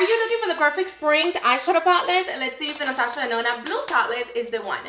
Are you looking for the perfect spring eyeshadow palette? Let's see if the NATASHA DENONA Bloom palette is the one.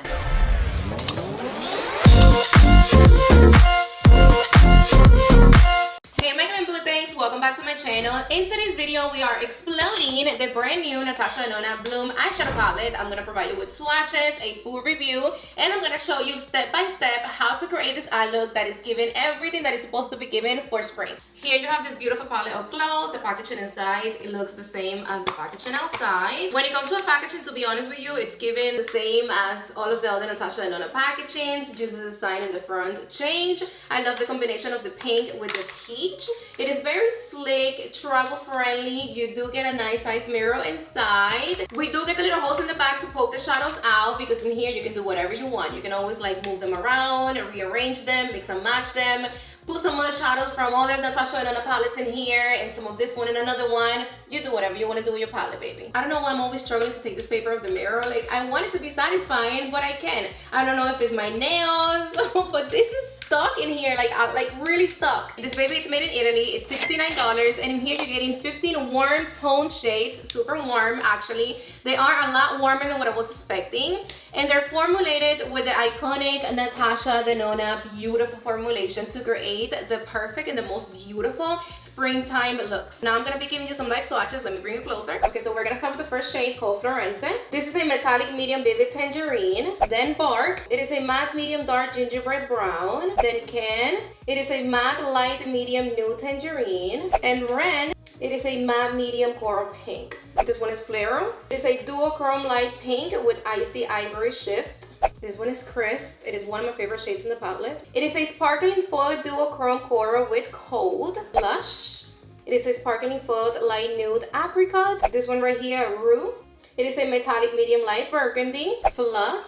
Hey my Glam Bootangs, welcome back to my channel. In today's video, we are exploding the brand new NATASHA DENONA Bloom eyeshadow palette. I'm going to provide you with swatches, a full review, and I'm going to show you step by step how to create this eye look that is given everything that is supposed to be given for spring. Here you have this beautiful palette up close. The packaging inside, it looks the same as the packaging outside. When it comes to the packaging, to be honest with you, it's given the same as all of the other NATASHA DENONA packagings. Just the design in the front change. I love the combination of the pink with the peach. It is very slick, travel friendly. You do get a nice size mirror inside. We do get the little holes in the back to poke the shadows out, because in here you can do whatever you want. You can always like move them around, rearrange them, mix and match them. Put some other shadows from all the NATASHA DENONA palettes in here and some of this one in another one. You do whatever you want to do with your palette, baby. I don't know why I'm always struggling to take this paper off the mirror. Like, I want it to be satisfying, but I can't. I don't know if it's my nails, but this is stuck in here, like really stuck. This baby, it's made in Italy. It's $69, and in here you're getting 15 warm tone shades, super warm actually. They are a lot warmer than what I was expecting, and they're formulated with the iconic NATASHA DENONA beautiful formulation to create the perfect and the most beautiful springtime looks. Now I'm gonna be giving you some live swatches. Let me bring you closer. Okay, so we're gonna start with the first shade called Fluorescent. This is a metallic medium vivid tangerine. Then Bark. It is a matte medium dark gingerbread brown. Then Can. It is a matte light medium nude tangerine. And Ren. It is a matte medium coral pink. This one is Flero. It is a duochrome light pink with icy ivory shift. This one is Crisp. It is one of my favorite shades in the palette. It is a sparkling foil duochrome coral with Cold. Lush. It is a sparkling foil light nude apricot. This one right here, Rue. It is a metallic medium light burgundy. Fluss.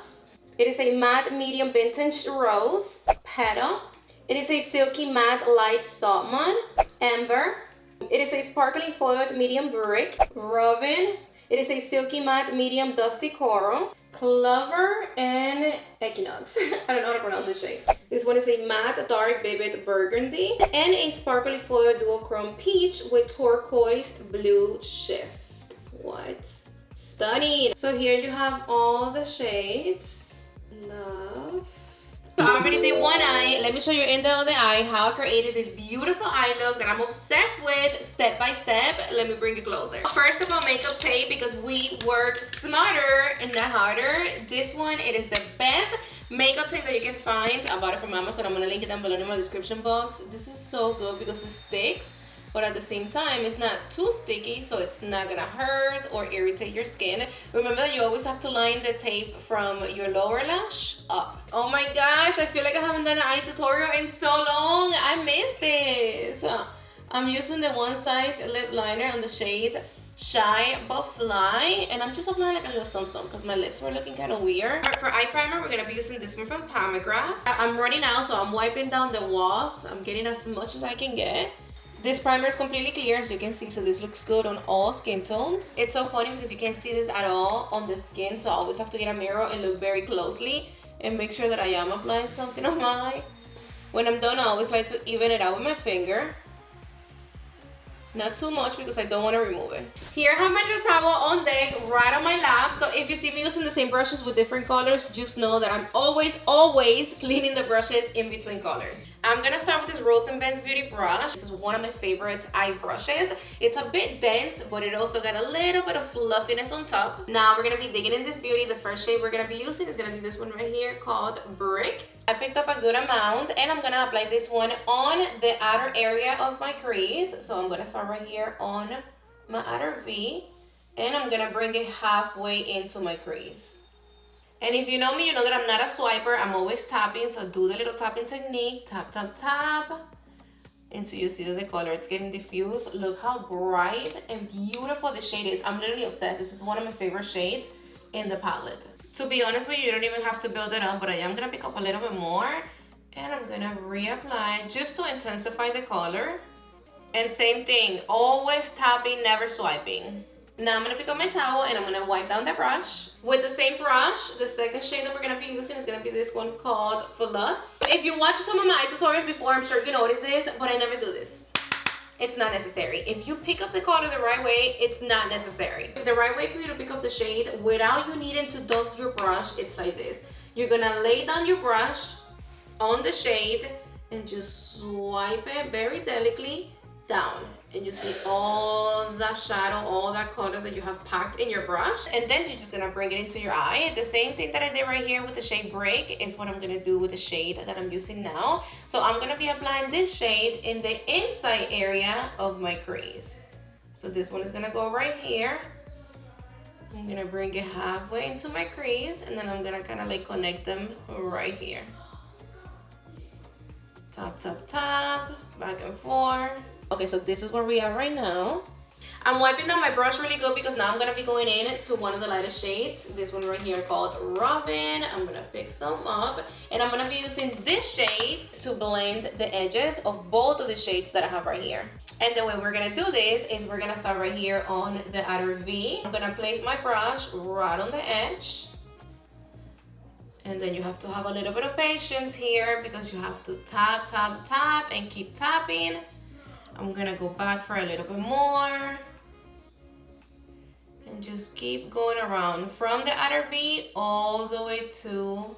It is a matte medium vintage rose. Petal. It is a silky matte light salmon. Amber. It is a sparkling foiled medium brick. Robin. It is a silky matte medium dusty coral. Clover and Equinox. I don't know how to pronounce this shade. This one is a matte dark vivid burgundy and a sparkly foil duochrome peach with turquoise blue shift. What? Stunning. So here you have all the shades. Love. So I already did one eye. Let me show you in the other eye how I created this beautiful eye look that I'm obsessed with step by step. Let me bring you closer. First of all, makeup tape, because we work smarter and not harder. This one, it is the best makeup tape that you can find. I bought it from Amazon. I'm gonna link it down below in my description box. This is so good because it sticks, but at the same time it's not too sticky, so it's not gonna hurt or irritate your skin. Remember that you always have to line the tape from your lower lash up. Oh my gosh, I feel like I haven't done an eye tutorial in so long. I missed this. I'm using the one size lip liner on the shade Shy But Fly, and I'm just applying like a little something because my lips were looking kind of weird. For eye primer, we're gonna be using this one from Pomegranate. I'm running out, so I'm wiping down the walls. I'm getting as much as I can get. This primer is completely clear, as you can see, so this looks good on all skin tones. It's so funny because you can't see this at all on the skin, so I always have to get a mirror and look very closely and make sure that I am applying something on my eye. When I'm done, I always like to even it out with my finger. Not too much because I don't want to remove it. Here I have my little towel on deck right on my lap. So if you see me using the same brushes with different colors, just know that I'm always cleaning the brushes in between colors. I'm gonna start with this Rose & Ben's Beauty brush. This is one of my favorite eye brushes. It's a bit dense, but it also got a little bit of fluffiness on top. Now we're gonna be digging in this beauty. The first shade we're gonna be using is gonna be this one right here called Brick. I picked up a good amount, and I'm gonna apply this one on the outer area of my crease. So I'm gonna start right here on my outer V, and I'm gonna bring it halfway into my crease. And if you know me, you know that I'm not a swiper. I'm always tapping, so do the little tapping technique. Tap, tap, tap. Until you see that the color is getting diffused. Look how bright and beautiful the shade is. I'm literally obsessed. This is one of my favorite shades in the palette. To be honest with you, you don't even have to build it up, but I am gonna pick up a little bit more, and I'm gonna reapply just to intensify the color. And same thing, always tapping, never swiping. Now I'm gonna pick up my towel and I'm gonna wipe down the brush. With the same brush, the second shade that we're gonna be using is gonna be this one called Fluss. If you watched some of my eye tutorials before, I'm sure you noticed this, but I never do this. it's not necessary. If you pick up the color the right way, it's not necessary. The right way for you to pick up the shade without you needing to dust your brush, it's like this. You're gonna lay down your brush on the shade and just swipe it very delicately down, and you see all that shadow, all that color that you have packed in your brush, and then you're just gonna bring it into your eye. The same thing that I did right here with the shade Break is what I'm gonna do with the shade that I'm using now. So I'm gonna be applying this shade in the inside area of my crease. So this one is gonna go right here. I'm gonna bring it halfway into my crease, and then I'm gonna kind of like connect them right here. Tap, tap, tap, back and forth. Okay, so this is where we are right now. I'm wiping down my brush really good because now I'm gonna be going in to one of the lightest shades. This one right here called Robin. I'm gonna pick some up, and I'm gonna be using this shade to blend the edges of both of the shades that I have right here. And the way we're gonna do this is we're gonna start right here on the outer V. I'm gonna place my brush right on the edge. And then you have to have a little bit of patience here because you have to tap, tap, tap, and keep tapping. I'm gonna go back for a little bit more. And just keep going around from the outer V all the way to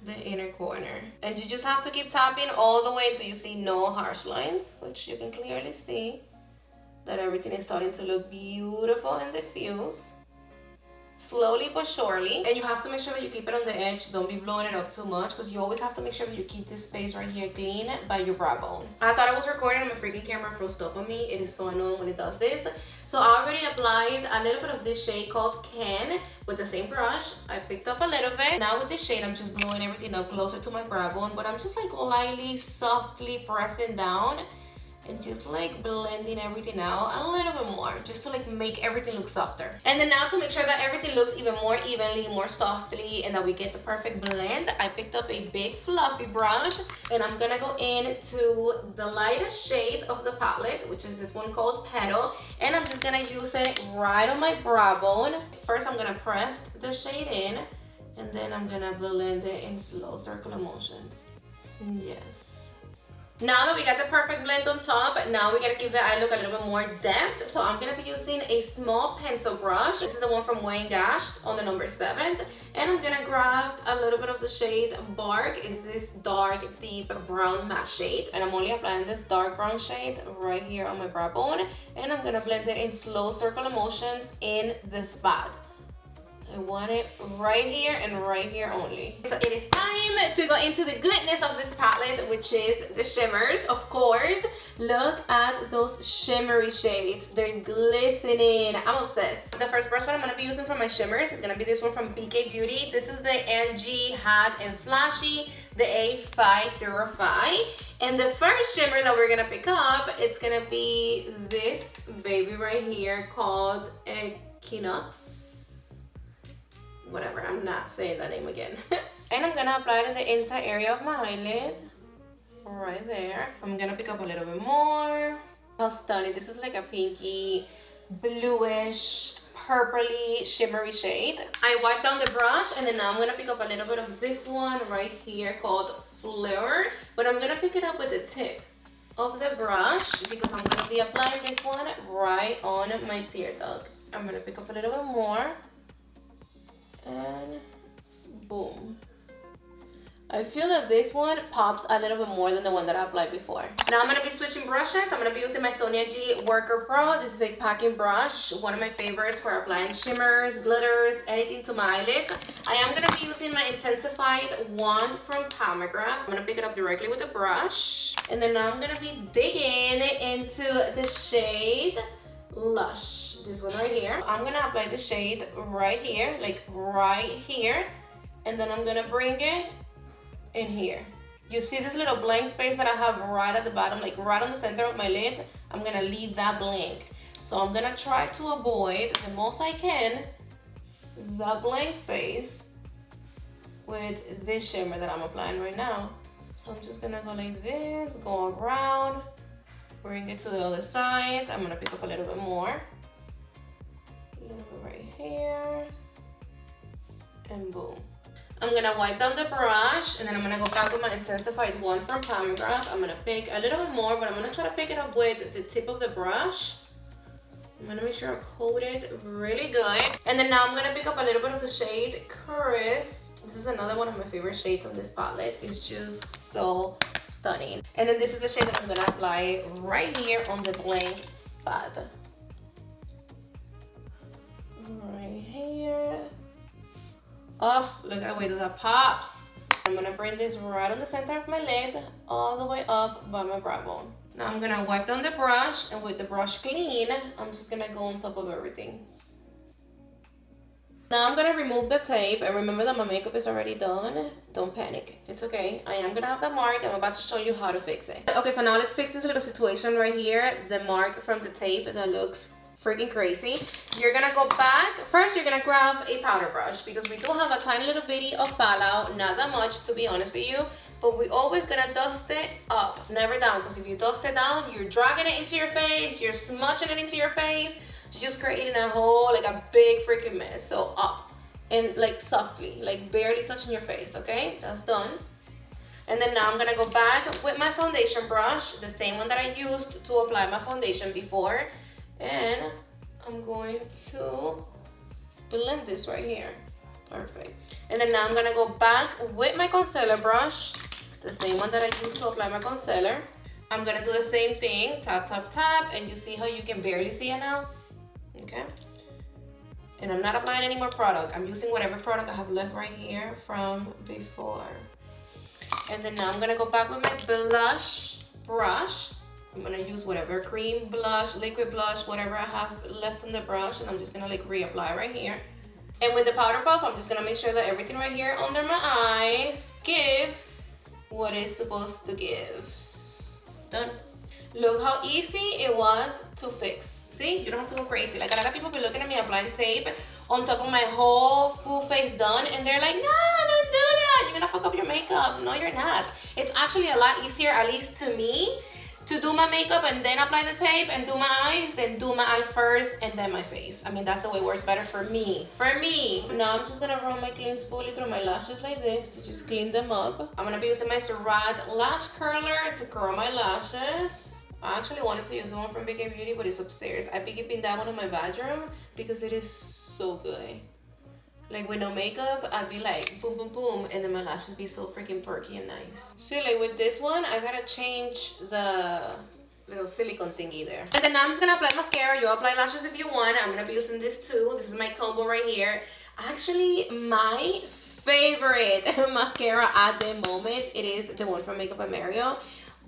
the inner corner. And you just have to keep tapping all the way till you see no harsh lines, which you can clearly see that everything is starting to look beautiful and diffuse. Slowly but surely, and you have to make sure that you keep it on the edge. Don't be blowing it up too much because you always have to make sure that you keep this space right here clean by your brow bone. I thought I was recording and my freaking camera froze up on me. It is so annoying when it does this. So I already applied a little bit of this shade called Ken with the same brush. I picked up a little bit. Now with this shade, I'm just blowing everything up closer to my brow bone, but I'm just like lightly, softly pressing down and just like blending everything out a little bit more, just to like make everything look softer. And then now to make sure that everything looks even more evenly, more softly, and that we get the perfect blend, I picked up a big fluffy brush, and I'm gonna go into the lightest shade of the palette, which is this one called Petal, and I'm just gonna use it right on my brow bone. First, I'm gonna press the shade in, and then I'm gonna blend it in slow circular motions. Yes. Now that we got the perfect blend on top, now we gotta give the eye look a little bit more depth. So I'm gonna be using a small pencil brush. This is the one from Wayne Gash on the number 7. And I'm gonna grab a little bit of the shade Bark. Is this dark, deep brown matte shade. And I'm only applying this dark brown shade right here on my brow bone. And I'm gonna blend it in slow circular motions in the spot. I want it right here and right here only. So it is time to go into the goodness of this palette, which is the shimmers. Of course, look at those shimmery shades. They're glistening. I'm obsessed. The first brush that I'm gonna be using for my shimmers is gonna be this one from BK Beauty. This is the Angie Hot and Flashy, the A505. And the first shimmer that we're gonna pick up, it's gonna be this baby right here called Equinox. Whatever, I'm not saying that name again. And I'm gonna apply it in the inside area of my eyelid, right there. I'm gonna pick up a little bit more. How stunning. This is like a pinky, bluish, purpley, shimmery shade. I wipe down the brush, and then now I'm gonna pick up a little bit of this one right here called Fleur, but I'm gonna pick it up with the tip of the brush because I'm gonna be applying this one right on my tear duct. I'm gonna pick up a little bit more. And boom. I feel that this one pops a little bit more than the one that I applied before. Now I'm gonna be switching brushes. I'm gonna be using my Sonia G Worker Pro. This is a packing brush, one of my favorites for applying shimmers, glitters, anything to my eyelids. I am gonna be using my intensified one from Pomegranate. I'm gonna pick it up directly with the brush. And then now I'm gonna be digging into the shade Lush, this one right here. I'm gonna apply the shade right here, like right here, and then I'm gonna bring it in here. You see this little blank space that I have right at the bottom, like right on the center of my lid? I'm gonna leave that blank. So I'm gonna try to avoid the most I can the blank space with this shimmer that I'm applying right now. So I'm just gonna go like this, go around, bring it to the other side. I'm gonna pick up a little bit more. A little bit right here. And boom. I'm gonna wipe down the brush, and then I'm gonna go back with my intensified one from Graph. I'm gonna pick a little bit more, but I'm gonna try to pick it up with the tip of the brush. I'm gonna make sure I coat it really good. And then now I'm gonna pick up a little bit of the shade Crisp. This is another one of my favorite shades on this palette. It's just so stunning. And then this is the shade that I'm gonna apply right here on the blank spot. Right here. Oh, look at the way that pops. I'm gonna bring this right on the center of my lid, all the way up by my brow bone. Now I'm gonna wipe down the brush, and with the brush clean, I'm just gonna go on top of everything. Now I'm gonna remove the tape, and remember that my makeup is already done. Don't panic, it's okay. I am gonna have the mark. I'm about to show you how to fix it. Okay, so now let's fix this little situation right here. The mark from the tape that looks freaking crazy. You're gonna go back. First, you're gonna grab a powder brush, because we do have a tiny little bitty of fallout, not that much to be honest with you, but we always gonna dust it up, never down, because if you dust it down, you're dragging it into your face, you're smudging it into your face, you're just creating a whole, like a big freaking mess. So up, and like softly, like barely touching your face, okay? That's done. And then now I'm gonna go back with my foundation brush, the same one that I used to apply my foundation before, and I'm going to blend this right here. Perfect. And then now I'm gonna go back with my concealer brush, the same one that I used to apply my concealer. I'm gonna do the same thing, tap, tap, tap, and you see how you can barely see it now? Okay. And I'm not applying any more product. I'm using whatever product I have left right here from before. And then now I'm gonna go back with my blush brush. I'm gonna use whatever cream blush, liquid blush, whatever I have left on the brush, and I'm just gonna like reapply right here. And with the powder puff, I'm just gonna make sure that everything right here under my eyes gives what it's supposed to give. Done. Look how easy it was to fix. See, you don't have to go crazy. Like a lot of people be looking at me applying tape on top of my whole full face done, and they're like, no, don't do that. You're gonna fuck up your makeup. No, you're not. It's actually a lot easier, at least to me, to do my makeup and then apply the tape and do my eyes, then do my eyes first and then my face. I mean, that's the way it works better for me. For me. Now I'm just gonna run my clean spoolie through my lashes like this to just clean them up. I'm gonna be using my Surratt lash curler to curl my lashes. I actually wanted to use the one from Big A Beauty, but it's upstairs. I be keeping that one in my bedroom because it is so good. Like with no makeup, I'd be like boom, boom, boom, and then my lashes be so freaking perky and nice. See, like with this one, I gotta change the little silicone thingy there. And then now I'm just gonna apply mascara. You apply lashes if you want. I'm gonna be using this too. This is my combo right here. Actually, my favorite mascara at the moment, it is the one from Makeup by Mario.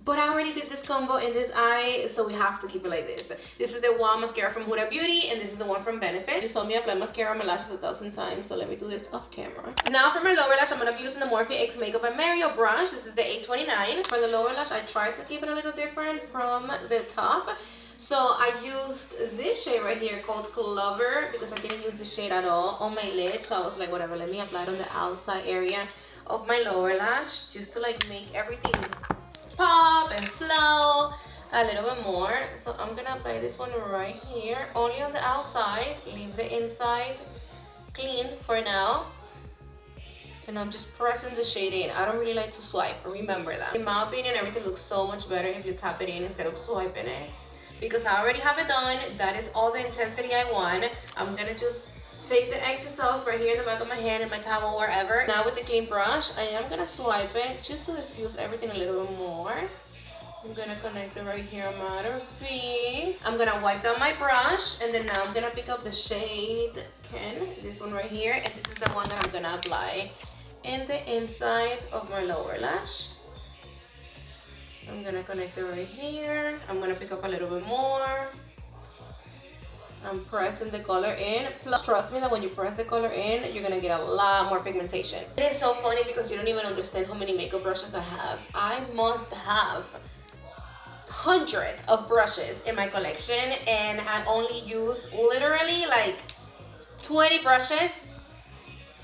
But I already did this combo in this eye, so we have to keep it like this. This is the one mascara from Huda Beauty, and this is the one from Benefit. You saw me apply mascara on my lashes 1,000 times, so let me do this off camera. Now for my lower lash, I'm going to be using the Morphe X Makeup by Mario brush. This is the 829. For the lower lash, I tried to keep it a little different from the top. So I used this shade right here called Clover, because I didn't use the shade at all on my lid. So I was like, whatever, let me apply it on the outside area of my lower lash, just to like make everything pop and flow a little bit more. So I'm gonna apply this one right here, only on the outside, leave the inside clean for now. And I'm just pressing the shade in. I don't really like to swipe, remember that. In my opinion, everything looks so much better if you tap it in instead of swiping it, because I already have it done. That is all the intensity I want. I'm gonna just take the excess off right here in the back of my hand and my towel, wherever. Now with the clean brush, I am gonna swipe it just to diffuse everything a little bit more. I'm gonna connect it right here on my outer V. I'm gonna wipe down my brush, and then now I'm gonna pick up the shade Ken, this one right here, and this is the one that I'm gonna apply in the inside of my lower lash. I'm gonna connect it right here. I'm gonna pick up a little bit more. I'm pressing the color in. Plus, trust me that when you press the color in, you're gonna get a lot more pigmentation. It is so funny because you don't even understand how many makeup brushes I have. I must have hundreds of brushes in my collection, and I only use literally like 20 brushes.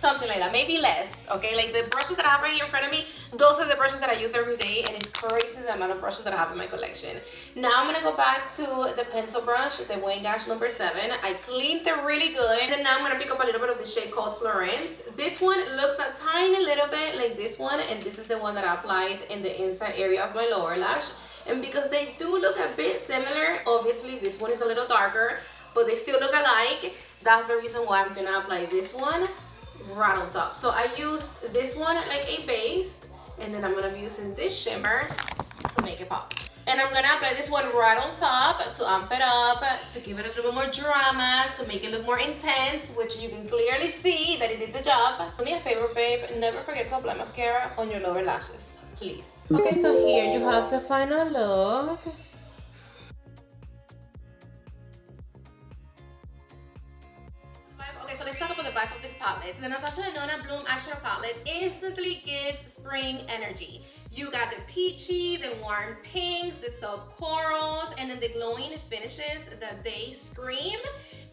something like that, maybe less, okay? Like the brushes that I have right here in front of me, those are the brushes that I use every day, and it's crazy the amount of brushes that I have in my collection. Now I'm gonna go back to the pencil brush, the Wayne Gash number 7. I cleaned it really good. And then now I'm gonna pick up a little bit of the shade called Florence. This one looks a tiny little bit like this one, and this is the one that I applied in the inside area of my lower lash. And because they do look a bit similar, obviously this one is a little darker, but they still look alike. That's the reason why I'm gonna apply this one right on top. So I used this one like a base, and then I'm gonna be using this shimmer to make it pop. And I'm gonna apply this one right on top to amp it up, to give it a little bit more drama, to make it look more intense, which you can clearly see that it did the job. Do me a favor, babe, never forget to apply mascara on your lower lashes, please. Okay, so here you have the final look. Okay, so let's talk about the vibe of this palette. The Natasha Denona Bloom Eyeshadow Palette instantly gives spring energy. You got the peachy, the warm pinks, the soft corals, and then the glowing finishes that they scream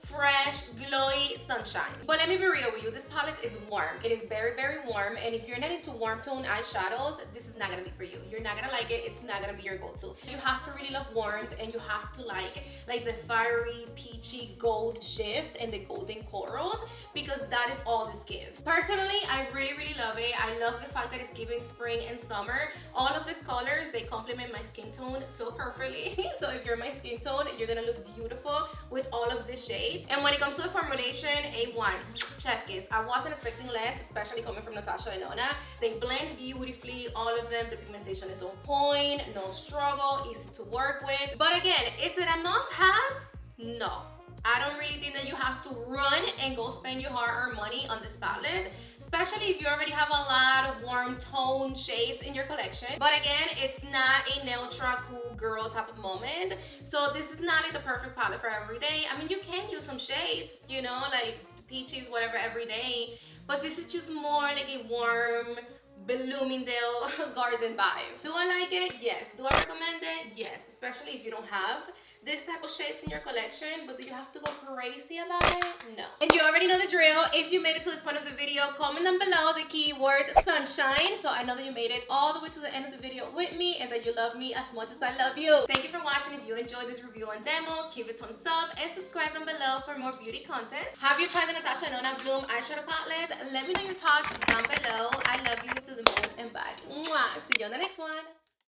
fresh, glowy sunshine. But let me be real with you, this palette is warm. It is very, very warm, and if you're not into warm tone eyeshadows, this is not gonna be for you. You're not gonna like it. It's not gonna be your go-to. You have to really love warmth, and you have to like the fiery, peachy gold shift and the golden corals, because that is all this gives. Personally, I really, really love it. I love the fact that it's giving spring and summer. All of these colors, they complement my skin tone so perfectly. So if you're my skin tone, you're gonna look beautiful with all of this shade. And when it comes to the formulation, A1, chef kiss. I wasn't expecting less, especially coming from Natasha Denona. They blend beautifully, all of them. The pigmentation is on point, no struggle, easy to work with. But again, is it a must-have? No. I don't really think that you have to run and go spend your hard-earned money on this palette, especially if you already have a lot of warm tone shades in your collection. But again, it's not a neutral cool girl type of moment, so this is not like the perfect palette for every day. I mean, you can use some shades, you know, like the peaches, whatever, every day, but this is just more like a warm Bloomingdale garden vibe. Do I like it? Yes. Do I recommend it? Yes, especially if you don't have this type of shades in your collection. But do you have to go crazy about it? No. And you already know the drill. If you made it to this point of the video, comment down below the keyword sunshine, so I know that you made it all the way to the end of the video with me and that you love me as much as I love you. Thank you for watching. If you enjoyed this review and demo, give it thumbs up and subscribe down below for more beauty content. Have you tried the Natasha Denona Bloom Eyeshadow Palette? Let me know your thoughts down below. I love you to the moon and back. Mwah. See you on the next one.